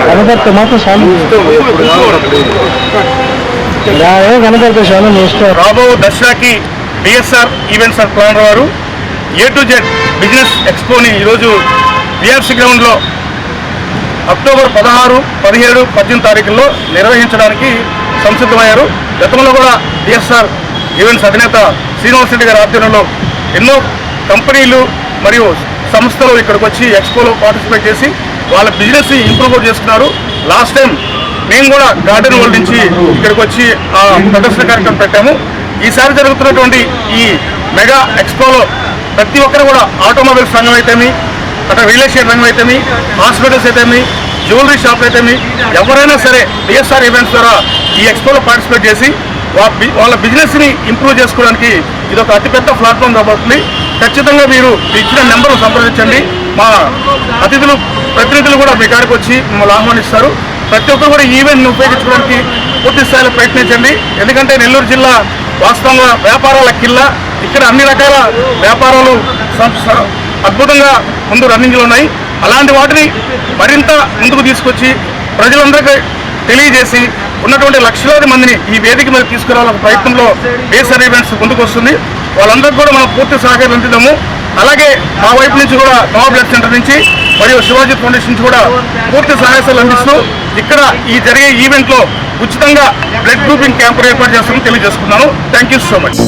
కనపడితే మాత్రం చాలా కనపడితే చాలా ఇష్టం. రాబో దసరాకి బిఎస్ఆర్ ఈవెంట్స్ అండ్ ప్లానర్ వారు A to Z బిజినెస్ ఎక్స్పోని ఈరోజు బిఆర్సి గ్రౌండ్లో అక్టోబర్ 16, 17, 18 తారీఖుల్లో నిర్వహించడానికి సంసిద్ధమయ్యారు. గతంలో కూడా బిఎస్ఆర్ ఈవెంట్స్ అధినేత శ్రీనివాస్ రెడ్డి గారి ఆధ్వర్యంలో ఎన్నో కంపెనీలు మరియు సంస్థలు ఇక్కడికి వచ్చి ఎక్స్పోలో పార్టిసిపేట్ చేసి వాళ్ళ బిజినెస్ని ఇంప్రూవ్ చేసుకున్నారు. లాస్ట్ టైం మేము కూడా గార్డెన్ వరల్డ్ నుంచి ఇక్కడికి వచ్చి ప్రదర్శన కార్యక్రమం పెట్టాము. ఈసారి జరుగుతున్నటువంటి ఈ మెగా ఎక్స్పోలో ప్రతి ఒక్కరు కూడా ఆటోమొబైల్స్ రంగం అయితేమి, అక్కడ రియల్ ఎస్టేట్ రంగం అయితేమి, హాస్పిటల్స్ అయితేమి, జ్యువెలరీ షాప్ అయితేమి, ఎవరైనా సరే బిఎస్ఆర్ ఈవెంట్స్ ద్వారా ఈ ఎక్స్పోలో పార్టిసిపేట్ చేసి వాళ్ళ బిజినెస్ని ఇంప్రూవ్ చేసుకోవడానికి ఇది ఒక అతిపెద్ద ప్లాట్ఫామ్ రాబోతుంది. ఖచ్చితంగా మీరు ఇచ్చిన నెంబర్ సంప్రదించండి. మా ప్రతినిధులు కూడా మీ కాడికి వచ్చి మిమ్మల్ని ఆహ్వానిస్తారు. ప్రతి ఒక్కరు కూడా ఈవెంట్ని ఉపయోగించుకోవడానికి పూర్తి స్థాయిలో ప్రయత్నించండి. ఎందుకంటే నెల్లూరు జిల్లా వాస్తవంగా వ్యాపారాల కిల్లా. ఇక్కడ అన్ని రకాల వ్యాపారాలు అద్భుతంగా ముందు రన్నింగ్లో ఉన్నాయి. అలాంటి వాటిని మరింత ముందుకు తీసుకొచ్చి ప్రజలందరికీ తెలియజేసి ఉన్నటువంటి లక్షలాది మందిని ఈ వేదిక మీద తీసుకురావాలనే ప్రయత్నంలో బిఎస్ఆర్ ఈవెంట్స్ ముందుకు వస్తుంది. వాళ్ళందరికీ కూడా మనం పూర్తి సహకారం అందిద్దాము. అలాగే మా వైపు నుంచి కూడా నోవా బ్లడ్ సెంటర్ నుంచి మరియు శివాజీ ఫౌండేషన్ నుంచి కూడా పూర్తి సహాయాలు అందిస్తూ ఇక్కడ ఈ జరిగే ఈవెంట్లో ఉచితంగా బ్లడ్ గ్రూపింగ్ క్యాంపులు ఏర్పాటు చేస్తామని తెలియజేసుకున్నాను. Thank you so much.